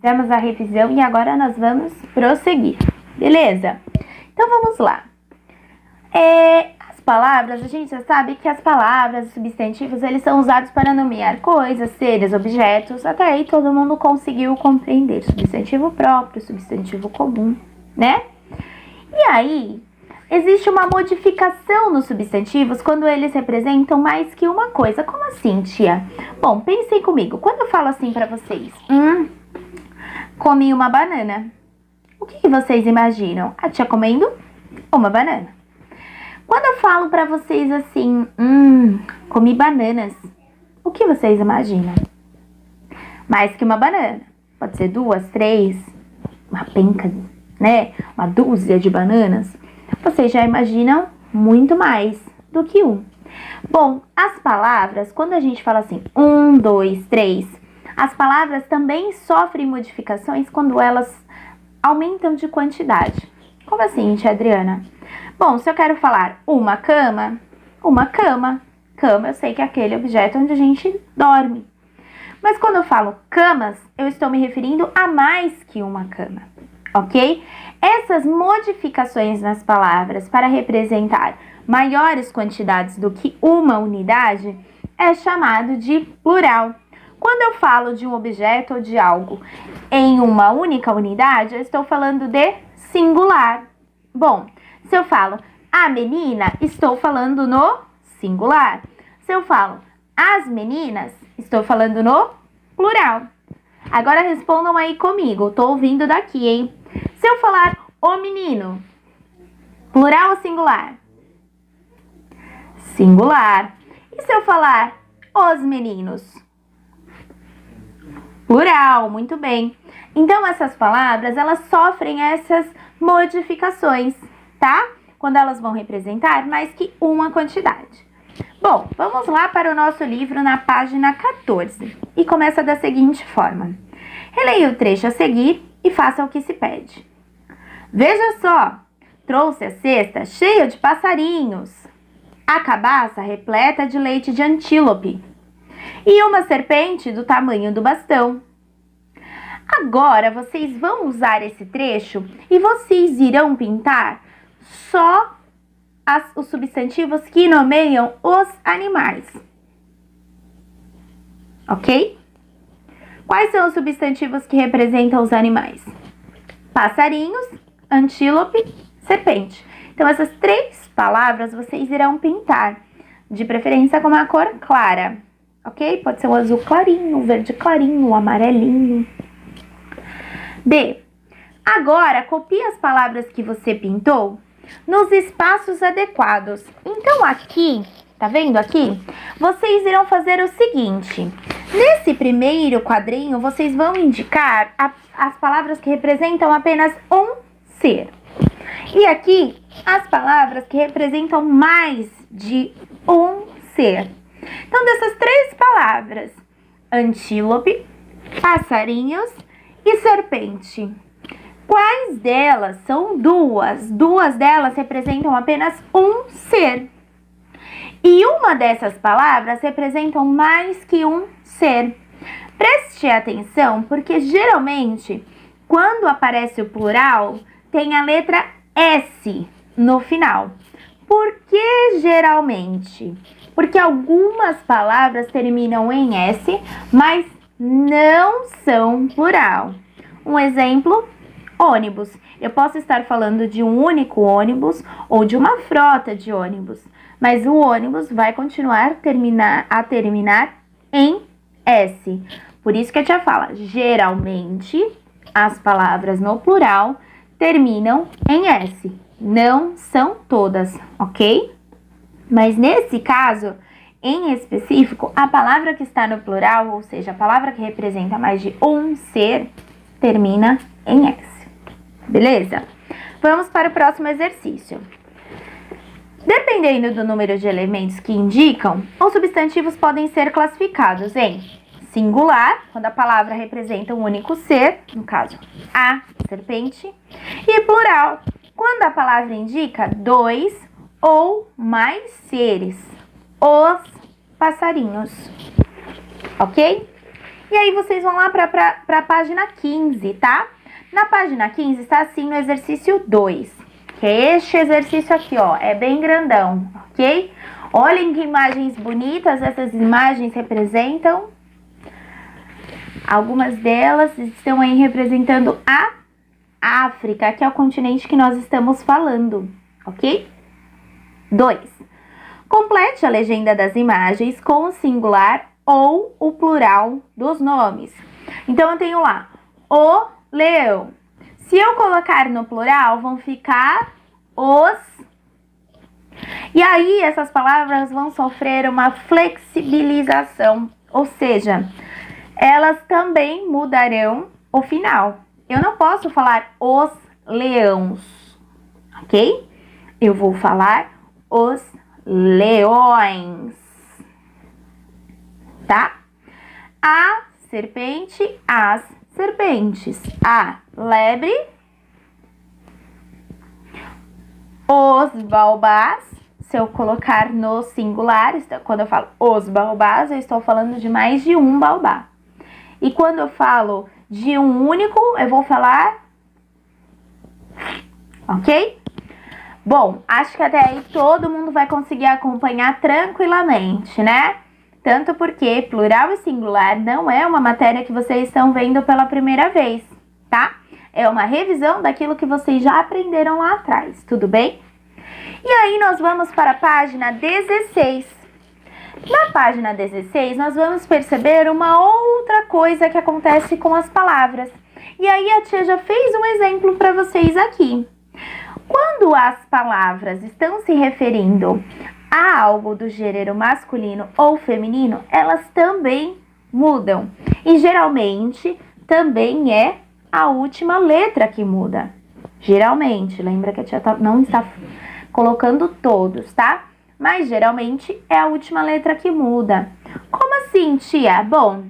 Fizemos a revisão e agora nós vamos prosseguir, beleza? Então vamos lá. As palavras, a gente já sabe que as palavras, os substantivos, eles são usados para nomear coisas, seres, objetos. Até aí todo mundo conseguiu compreender. Substantivo próprio, substantivo comum, né? E aí, existe uma modificação nos substantivos quando eles representam mais que uma coisa. Como assim, tia? Bom, pensem comigo. Quando eu falo assim pra vocês, comi uma banana. O que vocês imaginam? A tia comendo uma banana. Quando eu falo pra vocês assim, comi bananas, o que vocês imaginam? Mais que uma banana. Pode ser 2, 3, uma penca, né? Uma dúzia de bananas. Vocês já imaginam muito mais do que um. Bom, as palavras, quando a gente fala assim, 1, 2, 3, as palavras também sofrem modificações quando elas aumentam de quantidade. Como assim, tia Adriana? Bom, se eu quero falar uma cama, cama eu sei que é aquele objeto onde a gente dorme. Mas quando eu falo camas, eu estou me referindo a mais que uma cama, ok? Essas modificações nas palavras para representar maiores quantidades do que uma unidade é chamado de plural. Quando eu falo de um objeto ou de algo em uma única unidade, eu estou falando de singular. Bom, se eu falo a menina, estou falando no singular. Se eu falo as meninas, estou falando no plural. Agora respondam aí comigo, tô ouvindo daqui, hein? Se eu falar o menino, plural ou singular? Singular. E se eu falar os meninos? Plural, muito bem. Então, essas palavras, elas sofrem essas modificações, tá? Quando elas vão representar mais que uma quantidade. Bom, vamos lá para o nosso livro na página 14. E começa da seguinte forma. Releia o trecho a seguir e faça o que se pede. Veja só, trouxe a cesta cheia de passarinhos, a cabaça repleta de leite de antílope e uma serpente do tamanho do bastão. Agora vocês vão usar esse trecho e vocês irão pintar só os substantivos que nomeiam os animais. Ok? Quais são os substantivos que representam os animais? Passarinhos, antílope, serpente. Então, essas 3 palavras vocês irão pintar, de preferência com uma cor clara. Ok? Pode ser o azul clarinho, o verde clarinho, o amarelinho. B. Agora, copie as palavras que você pintou nos espaços adequados. Então, aqui, tá vendo aqui? Vocês irão fazer o seguinte. Nesse primeiro quadrinho, vocês vão indicar as palavras que representam apenas um ser. E aqui, as palavras que representam mais de um ser. Então, dessas 3 palavras, antílope, passarinhos e serpente, quais delas são duas? Duas delas representam apenas um ser. E uma dessas palavras representam mais que um ser. Preste atenção, porque geralmente, quando aparece o plural, tem a letra S no final. Por que geralmente? Porque algumas palavras terminam em S, mas não são plural. Um exemplo, ônibus. Eu posso estar falando de um único ônibus ou de uma frota de ônibus, mas o ônibus vai continuar a terminar em S. Por isso que a tia fala, geralmente as palavras no plural terminam em S. Não são todas, ok? Mas nesse caso, em específico, a palavra que está no plural, ou seja, a palavra que representa mais de um ser, termina em S. Beleza? Vamos para o próximo exercício. Dependendo do número de elementos que indicam, os substantivos podem ser classificados em singular, quando a palavra representa um único ser, no caso, a serpente, e plural, quando a palavra indica 2 ou mais seres, os passarinhos. Ok? E aí vocês vão lá para a página 15, tá? Na página 15 está assim no exercício 2, que é este exercício aqui, ó, é bem grandão, ok? Olhem que imagens bonitas essas imagens representam. Algumas delas estão aí representando a África, que é o continente que nós estamos falando, ok? 2. Complete a legenda das imagens com o singular ou o plural dos nomes. Então, eu tenho lá, o leão. Se eu colocar no plural, vão ficar os. E aí, essas palavras vão sofrer uma flexibilização, ou seja, elas também mudarão o final. Eu não posso falar os leões, ok? Eu vou falar os leões, tá? A serpente, as serpentes. A lebre, os baobás. Se eu colocar no singular, quando eu falo os baobás, eu estou falando de mais de um baobá. E quando eu falo de um único, eu vou falar, ok? Bom, acho que até aí todo mundo vai conseguir acompanhar tranquilamente, né? Tanto porque plural e singular não é uma matéria que vocês estão vendo pela primeira vez, tá? É uma revisão daquilo que vocês já aprenderam lá atrás, tudo bem? E aí nós vamos para a página 16. Na página 16, nós vamos perceber uma outra coisa que acontece com as palavras. E aí a tia já fez um exemplo para vocês aqui. Quando as palavras estão se referindo a algo do gênero masculino ou feminino, elas também mudam. E geralmente também é a última letra que muda. Geralmente, lembra que a tia não está colocando todos, tá? Mas geralmente é a última letra que muda. Como assim, tia? Bom,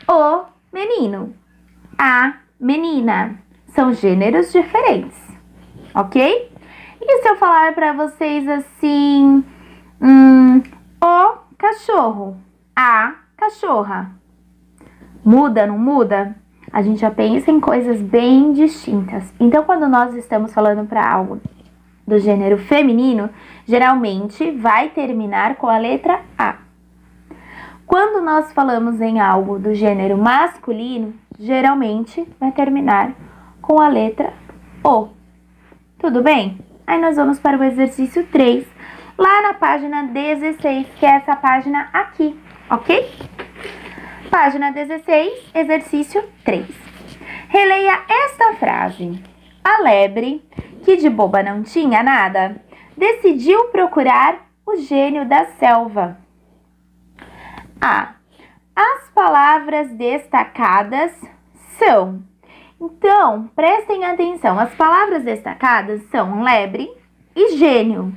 o menino, a menina são gêneros diferentes, ok? E se eu falar para vocês assim, o cachorro, a cachorra, muda, não muda? A gente já pensa em coisas bem distintas. Então, quando nós estamos falando para algo do gênero feminino, geralmente vai terminar com a letra A. Quando nós falamos em algo do gênero masculino, geralmente vai terminar com a letra O. Tudo bem? Aí nós vamos para o exercício 3, lá na página 16, que é essa página aqui, ok? Página 16, exercício 3. Releia esta frase. A lebre, que de boba não tinha nada, decidiu procurar o gênio da selva. A. As palavras destacadas são. Então, prestem atenção, as palavras destacadas são lebre e gênio.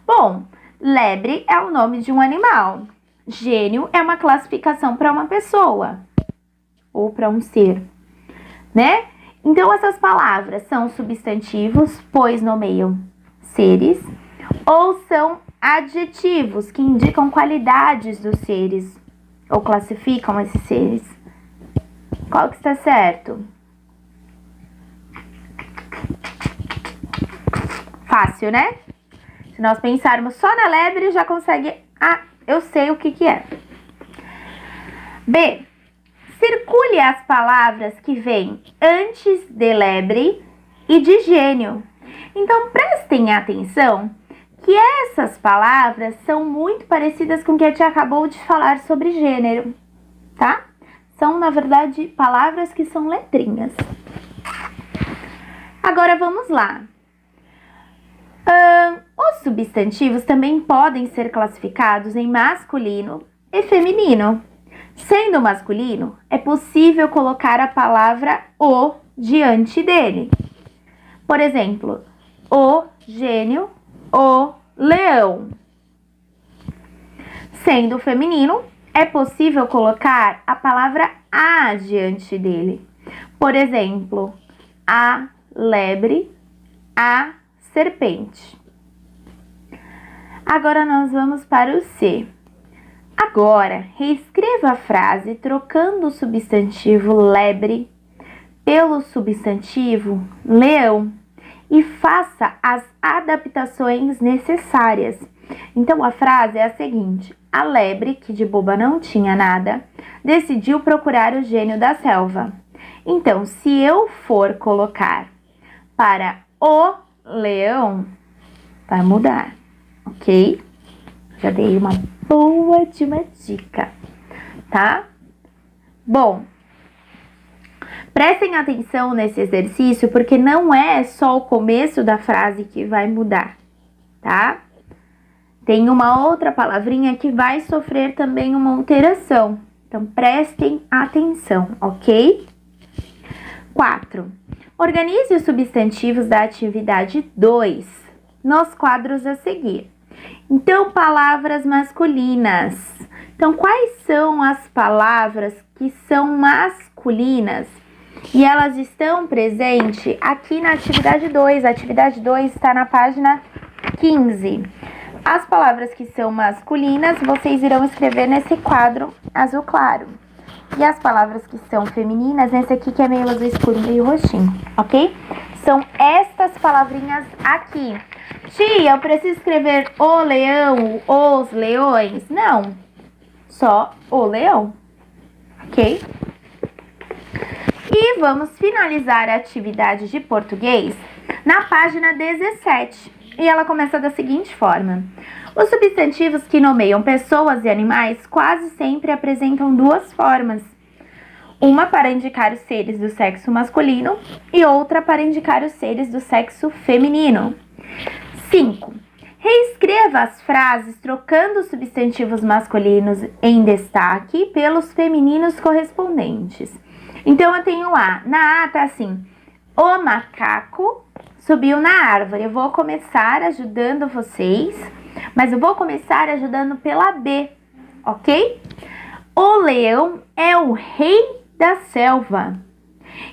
Bom, lebre é o nome de um animal. Gênio é uma classificação para uma pessoa ou para um ser, né? Então, essas palavras são substantivos, pois nomeiam seres, ou são adjetivos, que indicam qualidades dos seres, ou classificam esses seres. Qual que está certo? Fácil, né? Se nós pensarmos só na lebre, já consegue... Ah, eu sei o que é. B. Circule as palavras que vêm antes de lebre e de gênio. Então, prestem atenção que essas palavras são muito parecidas com o que a tia acabou de falar sobre gênero, tá? São, na verdade, palavras que são letrinhas. Agora, vamos lá. Os substantivos também podem ser classificados em masculino e feminino. Sendo masculino, é possível colocar a palavra o diante dele. Por exemplo, o gênio, o leão. Sendo feminino, é possível colocar a palavra a diante dele. Por exemplo, a lebre, a serpente. Agora nós vamos para o C. Agora, reescreva a frase trocando o substantivo lebre pelo substantivo leão e faça as adaptações necessárias. Então, a frase é a seguinte: a lebre, que de boba não tinha nada, decidiu procurar o gênio da selva. Então, se eu for colocar para o leão, vai mudar, ok? Já dei uma boa de uma dica, tá? Bom, prestem atenção nesse exercício, porque não é só o começo da frase que vai mudar, tá? Tem uma outra palavrinha que vai sofrer também uma alteração. Então, prestem atenção, ok? 4. Organize os substantivos da atividade 2 nos quadros a seguir. Então, palavras masculinas. Então, quais são as palavras que são masculinas? E elas estão presentes aqui na atividade 2. A atividade 2 está na página 15. As palavras que são masculinas, vocês irão escrever nesse quadro azul claro. E as palavras que são femininas, nesse aqui que é meio azul escuro, meio roxinho, ok? São estas palavrinhas aqui. Tia, eu preciso escrever o leão, os leões? Não, só o leão, ok? E vamos finalizar a atividade de português na página 17. E ela começa da seguinte forma: os substantivos que nomeiam pessoas e animais quase sempre apresentam duas formas. Uma para indicar os seres do sexo masculino e outra para indicar os seres do sexo feminino. 5. Reescreva as frases trocando os substantivos masculinos em destaque pelos femininos correspondentes. Então, eu tenho lá, na A tá assim: o macaco subiu na árvore. Eu vou começar ajudando vocês, mas eu vou começar ajudando pela B, ok? O leão é o rei da selva.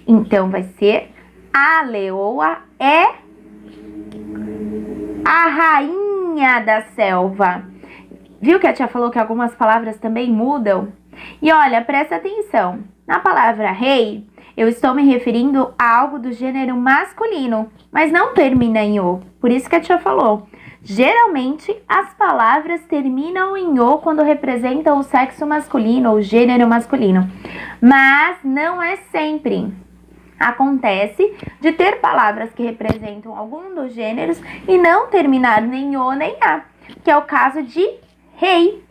Então, vai ser: a leoa é a rainha da selva. Viu que a tia falou que algumas palavras também mudam? E olha, presta atenção. Na palavra rei, eu estou me referindo a algo do gênero masculino, mas não termina em o. Por isso que a tia falou. Geralmente, as palavras terminam em o quando representam o sexo masculino ou gênero masculino. Mas não é sempre. Acontece de ter palavras que representam algum dos gêneros e não terminar nem o nem a, que é o caso de rei,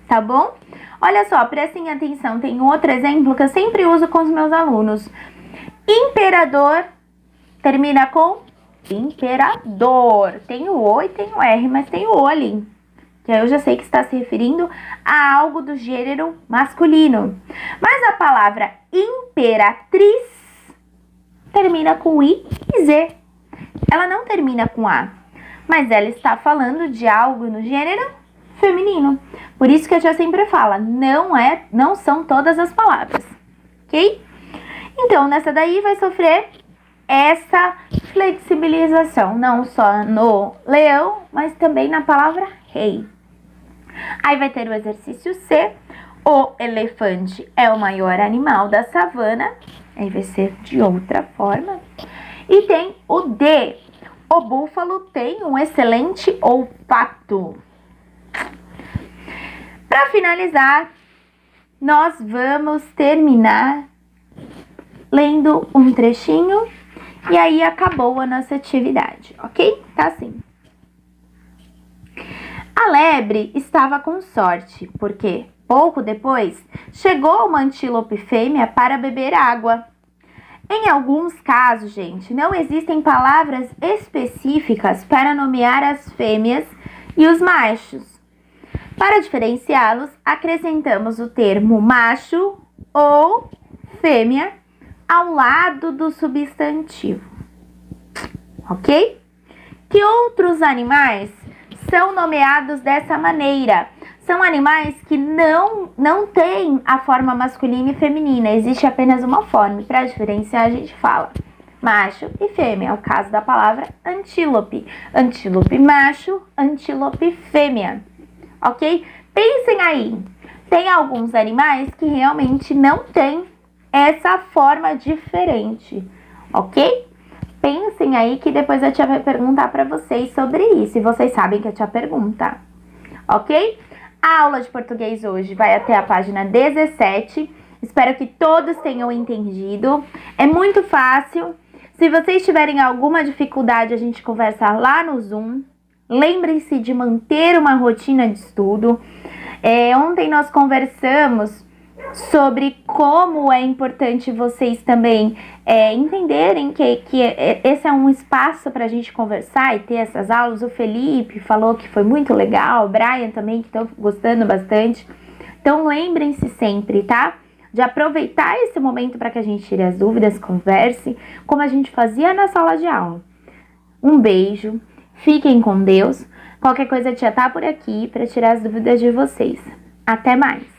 tá bom? Olha só, prestem atenção, tem outro exemplo que eu sempre uso com os meus alunos. Imperador termina com imperador. Tem o O e tem o R, mas tem o O ali. Que aí eu já sei que está se referindo a algo do gênero masculino. Mas a palavra imperatriz termina com I e Z. Ela não termina com A, mas ela está falando de algo no gênero feminino. Por isso que a tia sempre fala, não são todas as palavras, ok? Então, nessa daí vai sofrer essa flexibilização, não só no leão, mas também na palavra rei. Aí vai ter o exercício C, o elefante é o maior animal da savana, aí vai ser de outra forma. E tem o D, o búfalo tem um excelente olfato. Para finalizar, nós vamos terminar lendo um trechinho e aí acabou a nossa atividade, ok? Tá assim. A lebre estava com sorte, porque pouco depois chegou uma antílope fêmea para beber água. Em alguns casos, gente, não existem palavras específicas para nomear as fêmeas e os machos. Para diferenciá-los, acrescentamos o termo macho ou fêmea ao lado do substantivo, ok? Que outros animais são nomeados dessa maneira? São animais que não têm a forma masculina e feminina, existe apenas uma forma. Para diferenciar, a gente fala macho e fêmea, é o caso da palavra antílope. Antílope macho, antílope fêmea. Ok? Pensem aí, tem alguns animais que realmente não têm essa forma diferente, ok? Pensem aí que depois a tia vai perguntar para vocês sobre isso, e vocês sabem que a tia pergunta, ok? A aula de português hoje vai até a página 17, espero que todos tenham entendido, é muito fácil. Se vocês tiverem alguma dificuldade, a gente conversa lá no Zoom. Lembrem-se de manter uma rotina de estudo. Ontem nós conversamos sobre como é importante vocês também entenderem que esse é um espaço para a gente conversar e ter essas aulas. O Felipe falou que foi muito legal, o Brian também, que estão gostando bastante. Então lembrem-se sempre, tá? De aproveitar esse momento para que a gente tire as dúvidas, converse, como a gente fazia na sala de aula. Um beijo, fiquem com Deus. Qualquer coisa a tia tá por aqui para tirar as dúvidas de vocês. Até mais!